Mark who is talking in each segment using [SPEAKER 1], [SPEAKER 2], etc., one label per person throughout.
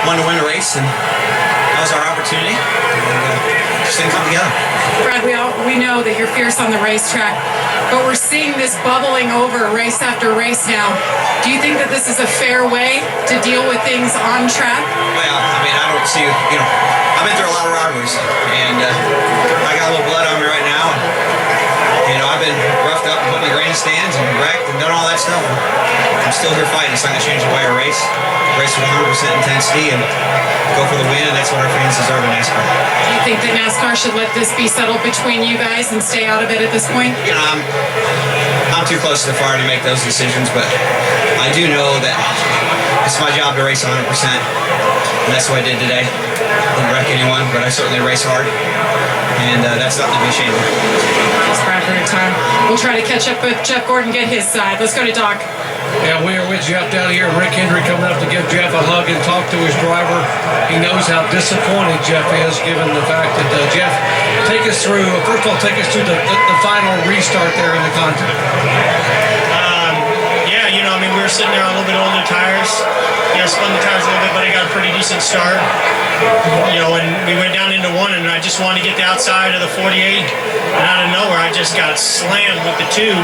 [SPEAKER 1] wanted to win a race, and that was our opportunity. And just didn't come together.
[SPEAKER 2] Brad, we know that you're fierce on the racetrack, but we're seeing this bubbling over race after race now. Do you think that this is a fair way to deal with things on track?
[SPEAKER 1] Well, I mean, I don't see, I've been through a lot of rivalries, and I got a little blood on me right now, and, I've been roughed up and put in the grandstands and wrecked and done all that stuff. I'm still here fighting. It's not going to change the way I race. Race with 100% intensity and go for the win, and that's what our fans deserve in NASCAR.
[SPEAKER 2] Do you think that NASCAR should let this be settled between you guys and stay out of it at this point?
[SPEAKER 1] I'm too close to the fire to make those decisions, but I do know that it's my job to race 100%, and that's what I did today. Didn't wreck anyone, but I certainly race hard, and that's nothing to be ashamed of.
[SPEAKER 2] Thanks, Brad, for your time. We'll try to catch up with Jeff Gordon, get his side. Let's go to Doc.
[SPEAKER 3] Yeah, we are with Jeff down here. Rick Hendry coming up to give Jeff a hug and talk to his driver. He knows how disappointed Jeff is, given the fact that Jeff, take us through, first of all, take us through the final restart there in the contact.
[SPEAKER 4] We were sitting there on a little bit older tires. Spun the tires a little bit, but I got a pretty decent start. And we went down into one, and I just wanted to get the outside of the 48. And out of nowhere, I just got slammed with the two,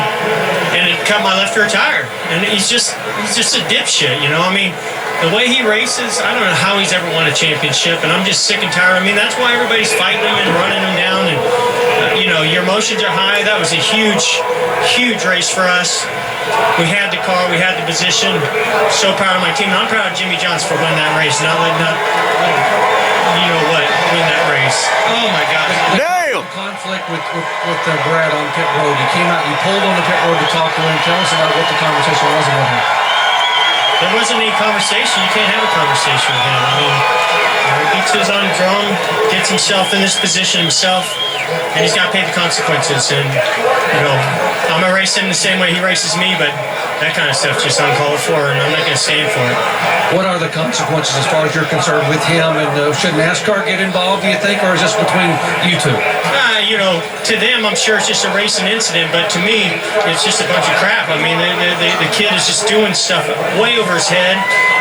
[SPEAKER 4] and it cut my left rear tire. And he's just a dipshit, the way he races, I don't know how he's ever won a championship, and I'm just sick and tired. That's why everybody's fighting him and running him down, and your emotions are high. That was a huge, huge race for us. We had the car, we had the position. So proud of my team. And I'm proud of Jimmy Johnson for winning that race, not letting that, win that race. Oh my God.
[SPEAKER 3] Damn! Conflict with Brad on pit road. You came out, you pulled on the pit road to talk to him. Tell us about what the conversation was with him.
[SPEAKER 4] There wasn't any conversation. You can't have a conversation with him. He beats his own drum, gets himself in this position himself, and he's got to pay the consequences. And, I'm going to race him the same way he races me, but that kind of stuff's just uncalled for, and I'm not going to stand for it.
[SPEAKER 3] What are the consequences as far as you're concerned with him? And should NASCAR get involved, do you think, or is this between you two?
[SPEAKER 4] To them, I'm sure it's just a racing incident, but to me, it's just a bunch of crap. The kid is just doing stuff way over his head,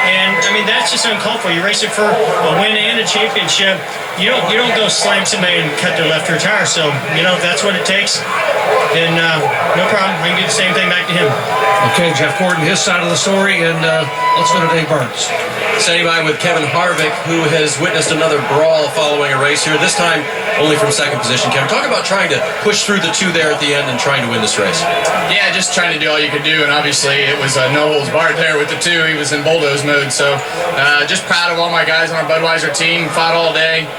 [SPEAKER 4] and that's just uncalled for. You're racing for a win and a championship. You don't go slam somebody and cut their left rear tire. So if that's what it takes, then no problem. I can do the same thing back to him.
[SPEAKER 3] Okay, Jeff Gordon, his side of the story, and let's go to Dave Burns.
[SPEAKER 5] Standing by with Kevin Harvick, who has witnessed another brawl following a race here, this time only from second position. Kevin, talk about trying to push through the two there at the end and trying to win this race.
[SPEAKER 6] Yeah, just trying to do all you could do, and obviously it was no holds barred there with the two. He was in bulldoze mode, so just proud of all my guys on our Budweiser team. Fought all day,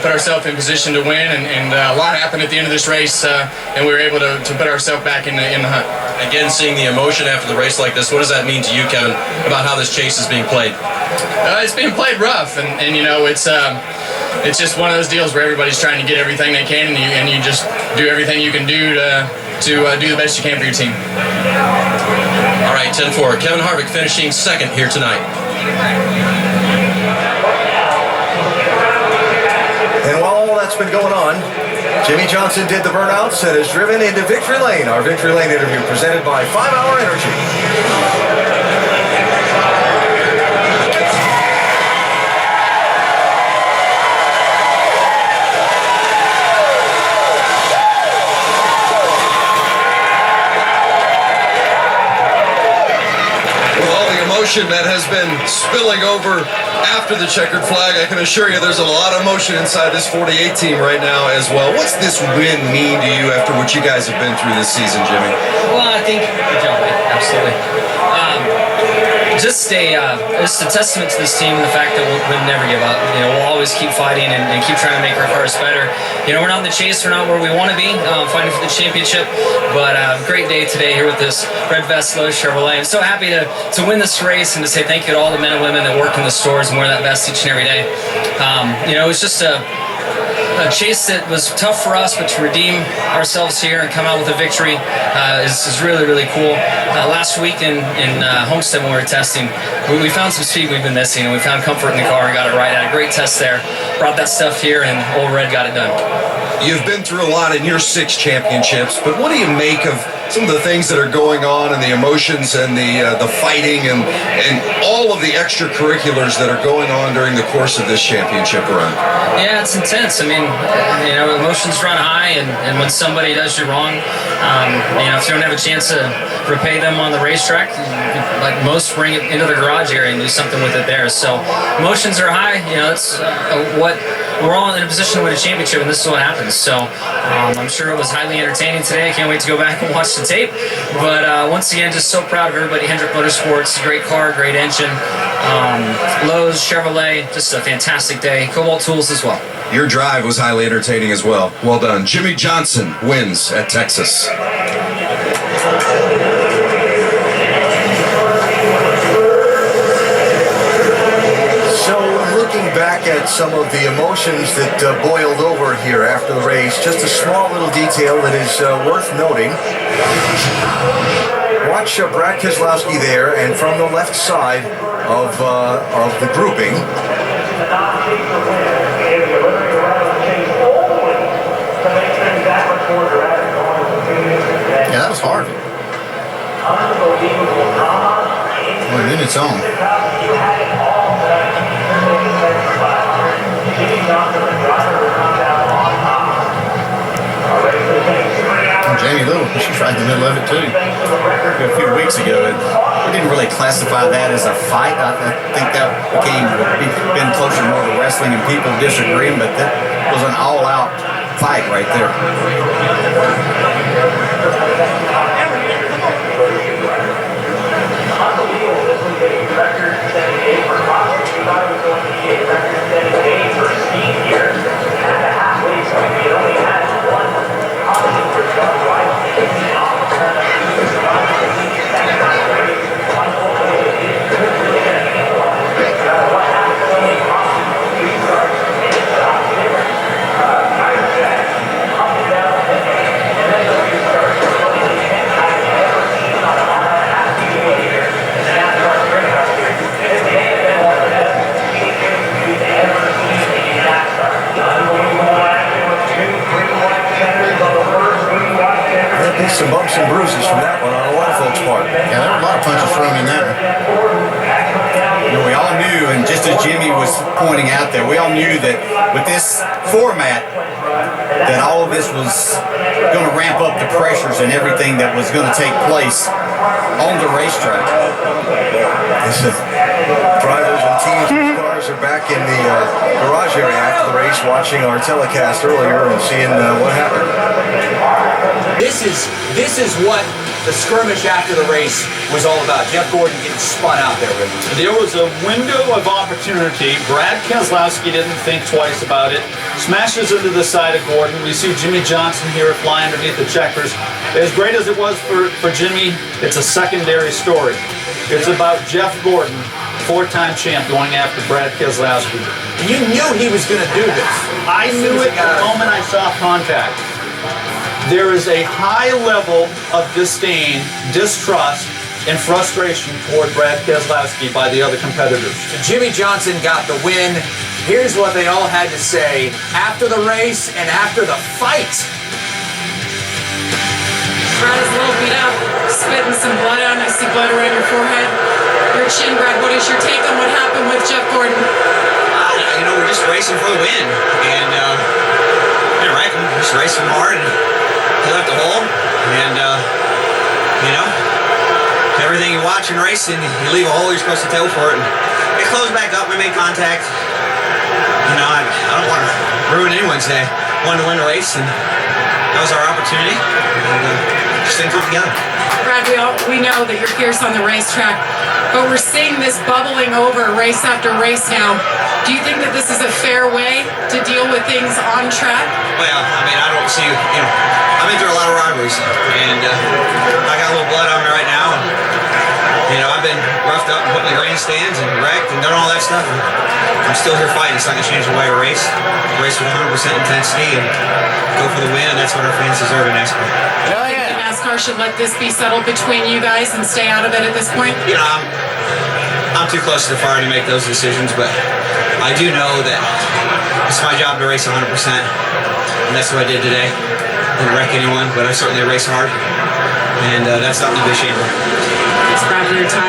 [SPEAKER 6] put ourselves in position to win, and a lot happened at the end of this race, and we were able to put ourselves back in the hunt.
[SPEAKER 5] Again, seeing the emotion after the race like this, what does that mean to you, Kevin, about how this chase is being played?
[SPEAKER 6] It's being played rough, and it's just one of those deals where everybody's trying to get everything they can, and you just do everything you can do to do the best you can for your team.
[SPEAKER 5] All right, 10-4. Kevin Harvick finishing second here tonight.
[SPEAKER 7] And while all that's been going on, Jimmy Johnson did the burnouts and has driven into Victory Lane. Our Victory Lane interview presented by 5 Hour Energy.
[SPEAKER 8] That has been spilling over after the checkered flag. I can assure you there's a lot of emotion inside this 48 team right now as well. What's this win mean to you after what you guys have been through this season, Jimmy?
[SPEAKER 9] Well, I think, absolutely. Just a testament to this team and the fact that we'll never give up. We'll always keep fighting and keep trying to make our cars better. We're not in the chase. We're not where we want to be, fighting for the championship. But great day today here with this Red Vest Lowe's Chevrolet. I'm so happy to win this race and to say thank you to all the men and women that work in the stores and wear that vest each and every day. It's just a chase that was tough for us, but to redeem ourselves here and come out with a victory is really, really cool. Last week in Homestead when we were testing, we found some speed we've been missing, and we found comfort in the car and got it right. Had a great test there. Brought that stuff here, and Old Red got it done.
[SPEAKER 8] You've been through a lot in your 6 championships, but what do you make of some of the things that are going on and the emotions and the fighting and all of the extracurriculars that are going on during the course of this championship run?
[SPEAKER 9] Yeah, it's intense. I mean, emotions run high, and when somebody does you wrong, if you don't have a chance to repay them on the racetrack, like most, bring it into the garage area and do something with it there. So emotions are high. It's what we're all in a position to win a championship, and this is what happens. So I'm sure it was highly entertaining today. I can't wait to go back and watch the tape. But once again, just so proud of everybody. Hendrick Motorsports, great car, great engine. Lowe's, Chevrolet, just a fantastic day. Cobalt Tools as well.
[SPEAKER 8] Your drive was highly entertaining as well. Well done. Jimmie Johnson wins at Texas.
[SPEAKER 7] Back at some of the emotions that boiled over here after the race. Just a small little detail that is worth noting. Watch Brad Keselowski there, and from the left side of the grouping.
[SPEAKER 10] Yeah, that was Harvick. Well, then it's on. And Jamie Little, she's right in the middle of it too.
[SPEAKER 11] A few weeks ago, we didn't really classify that as a fight. I think that been closer more to wrestling and people disagreeing, but that was an all-out fight right there.
[SPEAKER 7] Some bumps and bruises from that one on a lot of folks' part.
[SPEAKER 10] Yeah, there were a lot of punches thrown in that one.
[SPEAKER 11] We all knew, and just as Jimmy was pointing out there, we all knew that with this format, that all of this was going to ramp up the pressures and everything that was going to take place on the racetrack.
[SPEAKER 7] Drivers and teams and cars are back in the garage area after the race, watching our telecast earlier and seeing what happened.
[SPEAKER 12] This is what the skirmish after the race was all about. Jeff Gordon getting spun out there with him.
[SPEAKER 13] There was a window of opportunity. Brad Keselowski didn't think twice about it. Smashes into the side of Gordon. We see Jimmie Johnson here fly underneath the checkers. As great as it was for Jimmy, it's a secondary story. It's about Jeff Gordon, 4-time champ, going after Brad Keselowski.
[SPEAKER 12] You knew he was going to do this.
[SPEAKER 13] I knew it the moment I saw contact. There is a high level of disdain, distrust, and frustration toward Brad Keselowski by the other competitors.
[SPEAKER 12] Jimmie Johnson got the win. Here's what they all had to say after the race and after the fight.
[SPEAKER 2] Brad is a little beat up, spitting some blood out. I see blood around your forehead. Your chin, Brad. What is your take on what happened with Jeff Gordon?
[SPEAKER 1] We're just racing for the win. And, didn't wreck him. Just racing hard. And he left a hole. And, everything you watch in racing, you leave a hole, you're supposed to tow for it. And it closed back up. We made contact. I don't want to ruin anyone's day. Wanted to win the race, and that was our opportunity. And, just didn't put it together.
[SPEAKER 2] Brad, we know that you're fierce on the racetrack, but we're seeing this bubbling over race after race now. Do you think that this is a fair way to deal with things on track?
[SPEAKER 1] Well, I don't see, I've been through a lot of rivalries, and I got a little blood on me right now, and, I've been roughed up and put in the grandstands and wrecked and done all that stuff. And I'm still here fighting. It's not going to change the way I race. Race with 100% intensity and go for the win, and that's what our fans deserve in NASCAR.
[SPEAKER 2] I think that NASCAR should let this be settled between you guys and stay out of it at this point.
[SPEAKER 1] You know, I'm too close to the fire to make those decisions, but I do know that it's my job to race 100%, and that's what I did today. Didn't wreck anyone, but I certainly race hard, and that's nothing to be ashamed of.
[SPEAKER 2] Thanks, Brad, for your time.